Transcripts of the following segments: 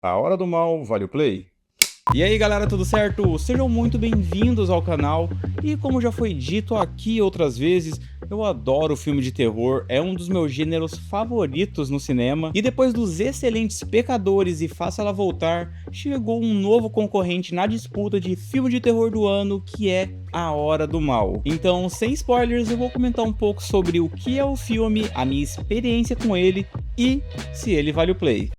A Hora do Mal vale o play? E aí galera, tudo certo? Sejam muito bem-vindos ao canal. E como já foi dito aqui outras vezes, eu adoro filme de terror, é um dos meus gêneros favoritos no cinema. E depois dos excelentes Pecadores e Faça Ela Voltar, chegou um novo concorrente na disputa de filme de terror do ano, que é A Hora do Mal. Então, sem spoilers, eu vou comentar um pouco sobre o que é o filme, a minha experiência com ele e se ele vale o play.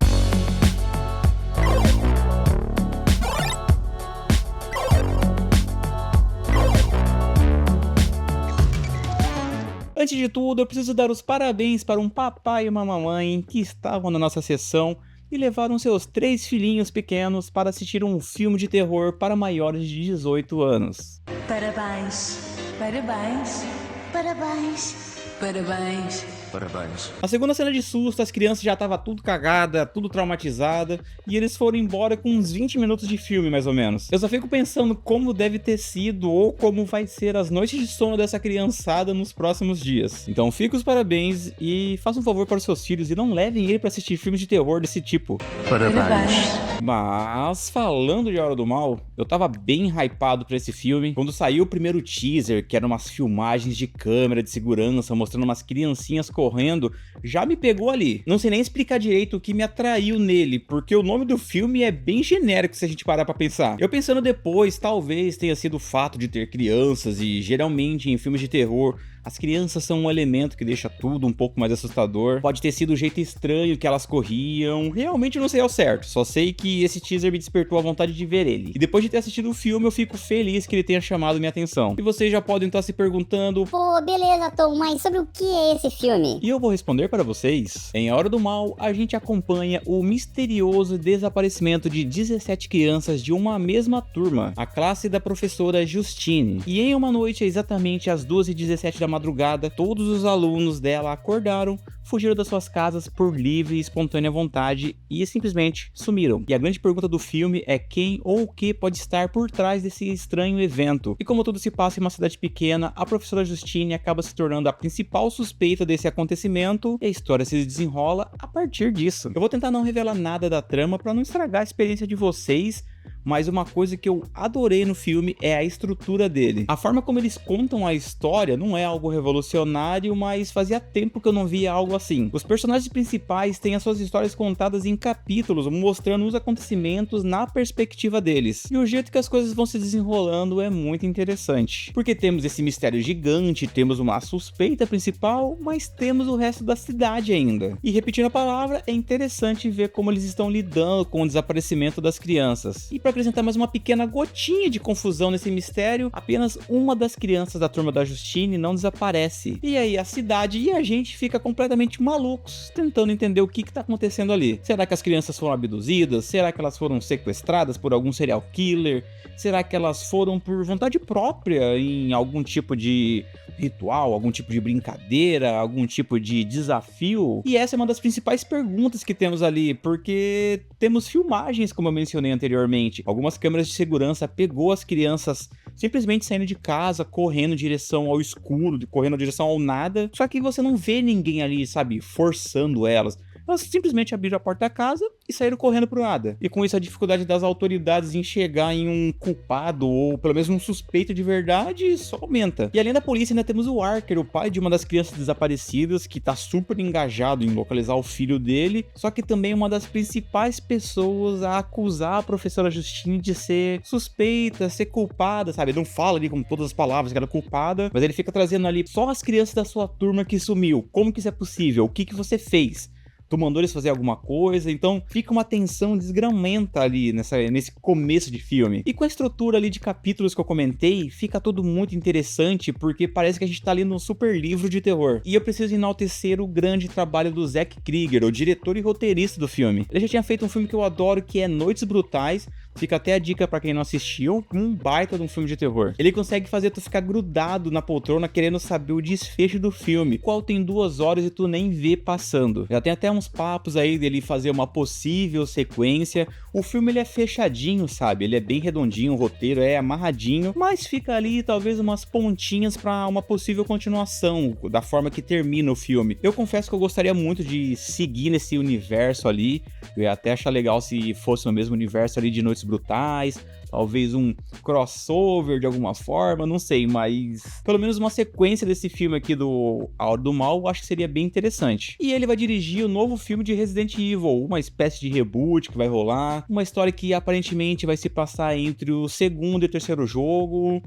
Antes de tudo, eu preciso dar os parabéns para um papai e uma mamãe que estavam na nossa sessão e levaram seus 3 filhinhos pequenos para assistir um filme de terror para maiores de 18 anos. Parabéns, parabéns, parabéns, parabéns. Parabéns. Na segunda cena de susto, as crianças já estavam tudo cagada, tudo traumatizada, e eles foram embora com uns 20 minutos de filme, mais ou menos. Eu só fico pensando como deve ter sido ou como vai ser as noites de sono dessa criançada nos próximos dias. Então fica os parabéns e faça um favor para os seus filhos e não levem ele para assistir filmes de terror desse tipo. Parabéns. Mas, falando de Hora do Mal, eu tava bem hypado pra esse filme. Quando saiu o primeiro teaser, que eram umas filmagens de câmera de segurança, mostrando umas criancinhas correndo, já me pegou ali. Não sei nem explicar direito o que me atraiu nele, porque o nome do filme é bem genérico se a gente parar pra pensar. Eu pensando depois, talvez tenha sido o fato de ter crianças, e geralmente em filmes de terror, as crianças são um elemento que deixa tudo um pouco mais assustador. Pode ter sido o jeito estranho que elas corriam. Realmente não sei ao certo. Só sei que esse teaser me despertou a vontade de ver ele. E depois de ter assistido o filme, eu fico feliz que ele tenha chamado minha atenção. E vocês já podem estar se perguntando: Pô, beleza, Tom, mas sobre o que é esse filme? e eu vou responder para vocês. Em A Hora do Mal, a gente acompanha o misterioso desaparecimento de 17 crianças de uma mesma turma, a classe da professora Justine. E em uma noite, exatamente às 2h17 da madrugada, todos os alunos dela acordaram, fugiram das suas casas por livre e espontânea vontade e simplesmente sumiram. E a grande pergunta do filme é quem ou o que pode estar por trás desse estranho evento. E como tudo se passa em uma cidade pequena, a professora Justine acaba se tornando a principal suspeita desse acontecimento e a história se desenrola a partir disso. Eu vou tentar não revelar nada da trama para não estragar a experiência de vocês, mas uma coisa que eu adorei no filme é a estrutura dele. A forma como eles contam a história não é algo revolucionário, mas fazia tempo que eu não via algo assim. Os personagens principais têm as suas histórias contadas em capítulos, mostrando os acontecimentos na perspectiva deles. E o jeito que as coisas vão se desenrolando é muito interessante. Porque temos esse mistério gigante, temos uma suspeita principal, mas temos o resto da cidade ainda. E repetindo a palavra, é interessante ver como eles estão lidando com o desaparecimento das crianças. E para apresentar mais uma pequena gotinha de confusão nesse mistério, apenas uma das crianças da turma da Justine não desaparece. E aí a cidade e a gente fica completamente malucos, tentando entender o que tá acontecendo ali. Será que as crianças foram abduzidas? Será que elas foram sequestradas por algum serial killer? Será que elas foram por vontade própria em algum tipo de ritual, algum tipo de brincadeira, algum tipo de desafio? E essa é uma das principais perguntas que temos ali, porque temos filmagens, como eu mencionei anteriormente. Algumas câmeras de segurança pegou as crianças simplesmente saindo de casa, correndo em direção ao escuro, correndo em direção ao nada, só que você não vê ninguém ali, sabe, forçando elas. Elas simplesmente abriram a porta da casa e saíram correndo pro nada. E com isso a dificuldade das autoridades em chegar em um culpado ou pelo menos um suspeito de verdade só aumenta. E além da polícia ainda temos o Archer, o pai de uma das crianças desaparecidas, que tá super engajado em localizar o filho dele, só que também uma das principais pessoas a acusar a professora Justine de ser suspeita, ser culpada, sabe? Ele não fala ali com todas as palavras que ela é culpada, mas ele fica trazendo ali só as crianças da sua turma que sumiu. Como que isso é possível? O que que você fez? Tu mandou eles fazer alguma coisa, então fica uma tensão desgramenta ali nesse começo de filme. E com a estrutura ali de capítulos que eu comentei, fica tudo muito interessante, porque parece que a gente tá ali num super livro de terror. E eu preciso enaltecer o grande trabalho do Zack Krieger, o diretor e roteirista do filme. Ele já tinha feito um filme que eu adoro, que é Noites Brutais, Fica até a dica pra quem não assistiu, um baita de um filme de terror. Ele consegue fazer tu ficar grudado na poltrona querendo saber o desfecho do filme, qual tem 2 horas e tu nem vê passando. Já tem até uns papos aí dele fazer uma possível sequência. O filme ele é fechadinho, sabe? Ele é bem redondinho, o roteiro é amarradinho, mas fica ali talvez umas pontinhas pra uma possível continuação, da forma que termina o filme. Eu confesso que eu gostaria muito de seguir nesse universo ali. Eu ia até achar legal se fosse no mesmo universo ali de Noites Brutais, talvez um crossover de alguma forma, não sei, mas pelo menos uma sequência desse filme aqui do A Hora do Mal, eu acho que seria bem interessante. E ele vai dirigir o novo filme de Resident Evil, uma espécie de reboot que vai rolar, uma história que aparentemente vai se passar entre o segundo e terceiro jogo.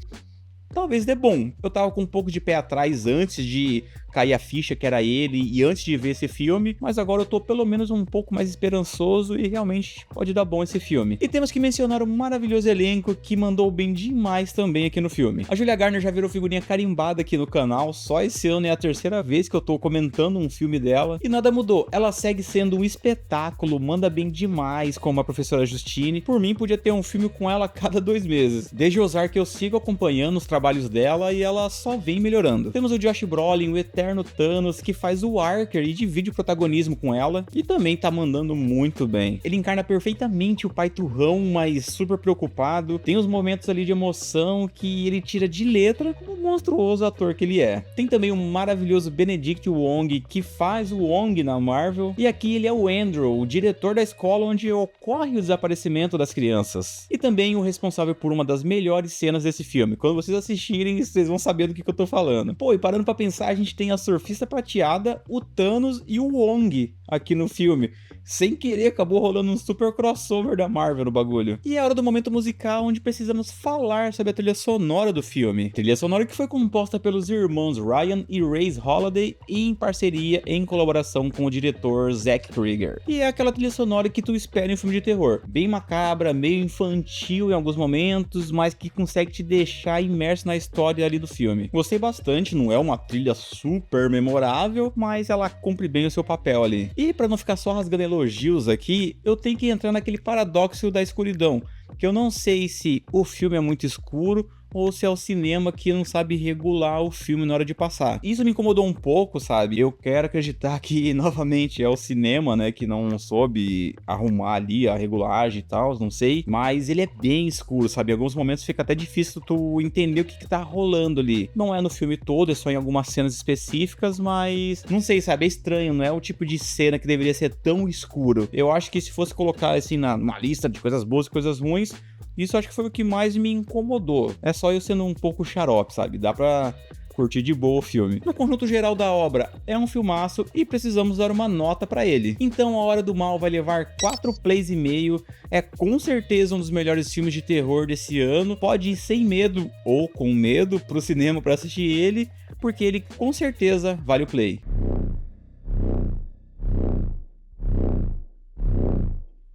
Talvez dê bom. Eu tava com um pouco de pé atrás antes de cair a ficha que era ele e antes de ver esse filme, mas agora eu tô pelo menos um pouco mais esperançoso e realmente pode dar bom esse filme. E temos que mencionar o maravilhoso elenco que mandou bem demais também aqui no filme. A Julia Garner já virou figurinha carimbada aqui no canal, só esse ano é a 3ª vez que eu tô comentando um filme dela e nada mudou. Ela segue sendo um espetáculo, manda bem demais como a professora Justine. Por mim, podia ter um filme com ela a cada 2 meses. Desde Ozark eu sigo acompanhando os trabalhos dela e ela só vem melhorando. Temos o Josh Brolin, o eterno Thanos, que faz o Archer e divide o protagonismo com ela, e também tá mandando muito bem. Ele encarna perfeitamente o pai turrão, mas super preocupado. Tem os momentos ali de emoção que ele tira de letra como o monstruoso ator que ele é. Tem também o maravilhoso Benedict Wong, que faz o Wong na Marvel, e aqui ele é o Andrew, o diretor da escola onde ocorre o desaparecimento das crianças. E também o responsável por uma das melhores cenas desse filme. Quando vocês assistirem, vocês vão saber do que eu tô falando. Pô, e parando pra pensar, a gente tem a Surfista Prateada, o Thanos e o Wong aqui no filme. Sem querer, acabou rolando um super crossover da Marvel no bagulho. E é a hora do momento musical onde precisamos falar sobre a trilha sonora do filme. Trilha sonora que foi composta pelos irmãos Ryan e Rayce Holiday e em parceria, em colaboração com o diretor Zack Krieger. E é aquela trilha sonora que tu espera em um filme de terror. Bem macabra, meio infantil em alguns momentos, mas que consegue te deixar imerso na história ali do filme. Gostei bastante, não é uma trilha super memorável, mas ela cumpre bem o seu papel ali. E pra não ficar só rasgando elogios aqui, eu tenho que entrar naquele paradoxo da escuridão, que eu não sei se o filme é muito escuro ou se é o cinema que não sabe regular o filme na hora de passar. Isso me incomodou um pouco, sabe? Eu quero acreditar que, novamente, é o cinema, né, que não soube arrumar ali a regulagem e tal, não sei. Mas ele é bem escuro, sabe? Em alguns momentos fica até difícil tu entender o que tá rolando ali. Não é no filme todo, é só em algumas cenas específicas, mas... não sei, sabe? É estranho, não é o tipo de cena que deveria ser tão escuro. Eu acho que se fosse colocar, assim, numa lista de coisas boas e coisas ruins, isso acho que foi o que mais me incomodou. É só eu sendo um pouco xarope, sabe? Dá pra curtir de boa o filme. No conjunto geral da obra, é um filmaço e precisamos dar uma nota pra ele. Então A Hora do Mal vai levar 4 plays e meio. É com certeza um dos melhores filmes de terror desse ano. Pode ir sem medo ou com medo pro cinema pra assistir ele, porque ele com certeza vale o play.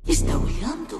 Está olhando?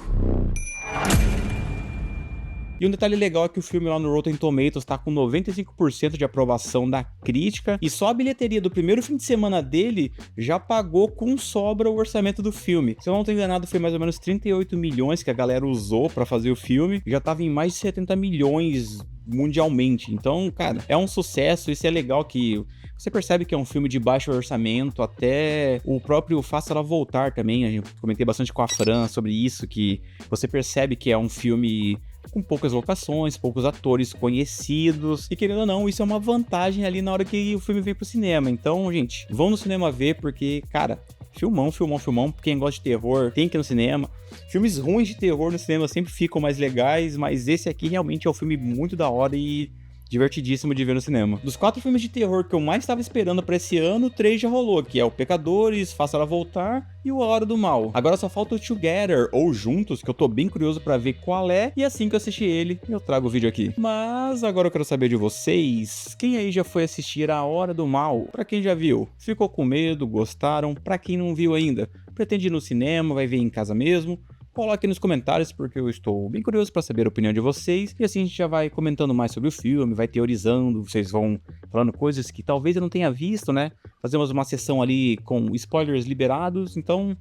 E um detalhe legal é que o filme lá no Rotten Tomatoes tá com 95% de aprovação da crítica, e só a bilheteria do primeiro fim de semana dele já pagou com sobra o orçamento do filme. Se eu não tô enganado, foi mais ou menos 38 milhões que a galera usou pra fazer o filme, já tava em mais de 70 milhões mundialmente. Então, cara, é um sucesso, isso é legal que... você percebe que é um filme de baixo orçamento, até o próprio Faça Ela Voltar também, eu comentei bastante com a Fran sobre isso, que você percebe que é um filme com poucas locações, poucos atores conhecidos, e querendo ou não, isso é uma vantagem ali na hora que o filme vem pro cinema. Então, gente, vão no cinema ver, porque, cara, filmão, filmão, filmão. Quem gosta de terror tem que ir no cinema. Filmes ruins de terror no cinema sempre ficam mais legais, mas esse aqui realmente é um filme muito da hora e divertidíssimo de ver no cinema. Dos 4 filmes de terror que eu mais estava esperando pra esse ano, 3 já rolou, que é o Pecadores, Faça Ela Voltar e o A Hora do Mal. Agora só falta o Together, ou Juntos, que eu tô bem curioso pra ver qual é, e assim que eu assistir ele, eu trago o vídeo aqui. Mas agora eu quero saber de vocês, quem aí já foi assistir A Hora do Mal? Pra quem já viu, ficou com medo, gostaram? Pra quem não viu ainda, pretende ir no cinema, vai ver em casa mesmo? Coloque nos comentários, porque eu estou bem curioso para saber a opinião de vocês, e assim a gente já vai comentando mais sobre o filme, vai teorizando, vocês vão falando coisas que talvez eu não tenha visto, né? Fazemos uma sessão ali com spoilers liberados, então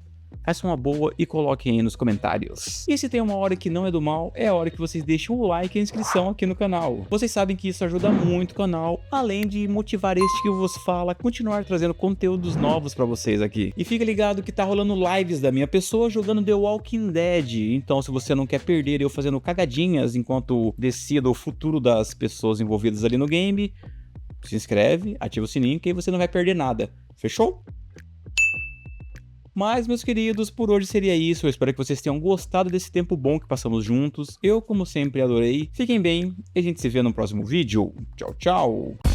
Faça uma boa e coloquem aí nos comentários. E se tem uma hora que não é do mal, é a hora que vocês deixam o like e a inscrição aqui no canal. Vocês sabem que isso ajuda muito o canal, além de motivar este que vos fala a continuar trazendo conteúdos novos pra vocês aqui. E fica ligado que tá rolando lives da minha pessoa jogando The Walking Dead, então se você não quer perder eu fazendo cagadinhas enquanto decida o futuro das pessoas envolvidas ali no game, se inscreve, ativa o sininho que aí você não vai perder nada. Fechou? Mas, meus queridos, por hoje seria isso. Eu espero que vocês tenham gostado desse tempo bom que passamos juntos. Eu, como sempre, adorei. Fiquem bem e a gente se vê no próximo vídeo. Tchau, tchau!